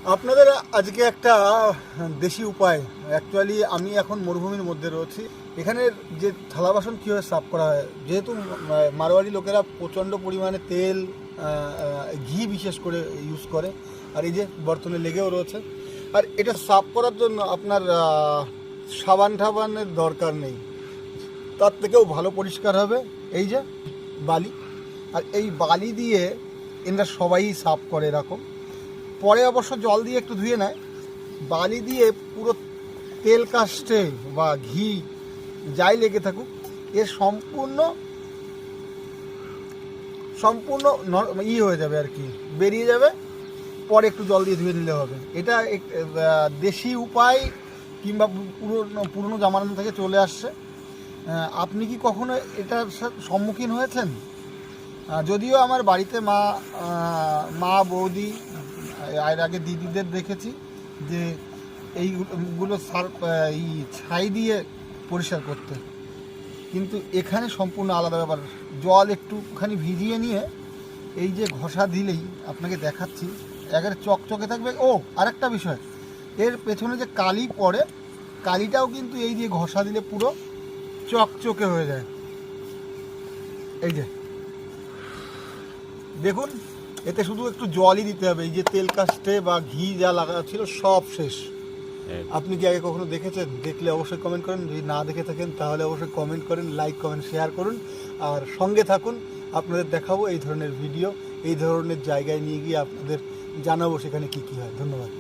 আপনাদের আজকে একটা দেশি উপায়। অ্যাকচুয়ালি আমি এখন মরুভূমির মধ্যে রয়েছি। এখানের যে থালা বাসন কীভাবে সাফ করা হয়, যেহেতু মারোয়াড়ি লোকেরা প্রচণ্ড পরিমাণে তেল, ঘি বিশেষ করে ইউজ করে, আর এই যে বর্তনে লেগেও রয়েছে। আর এটা সাফ করার জন্য আপনার সাবান টাবানের দরকার নেই, তার থেকেও ভালো পরিষ্কার হবে এই যে বালি। আর এই বালি দিয়ে এরা সবাই সাফ করে এরকম। পরে অবশ্য জল দিয়ে একটু ধুয়ে নেয়। বালি দিয়ে পুরো তেল কাস্টে বা ঘি যাই লেগে থাকুক, এর সম্পূর্ণ সম্পূর্ণ হয়ে যাবে আর কি, বেরিয়ে যাবে। পরে একটু জল দিয়ে ধুয়ে নিলে হবে। এটা দেশি উপায়, কিংবা পুরনো জামানা থেকে চলে আসছে। আপনি কি কখনো এটার সম্মুখীন হয়েছেন? যদিও আমার বাড়িতে মা বৌদি, এর আগে দিদিদের দেখেছি যে এইগুলো ছাই দিয়ে পরিষ্কার করতে, কিন্তু এখানে সম্পূর্ণ আলাদা ব্যাপার। জল একটুখানি ভিজিয়ে নিয়ে এই যে ঘষা দিলেই, আপনাকে দেখাচ্ছি, একেবারে চকচকে থাকবে। ও আরেকটা বিষয়, এর পেছনে যে কালি পড়ে, কালিটাও কিন্তু এই দিয়ে ঘষা দিলে পুরো চকচকে হয়ে যায়। এই যে দেখুন, এতে শুধু একটু জলই দিতে হবে। এই যে তেল কাস্টে বা ঘি যা লাগা ছিল সব শেষ। আপনি কি আগে কখনো দেখেছেন? দেখলে অবশ্যই কমেন্ট করেন। যদি না দেখে থাকেন তাহলে অবশ্যই কমেন্ট করেন, লাইক কমেন্ট শেয়ার করুন, আর সঙ্গে থাকুন। আপনাদের দেখাবো এই ধরনের ভিডিও, এই ধরনের জায়গায় নিয়ে গিয়ে আপনাদের জানাবো সেখানে কী কী হয়। ধন্যবাদ।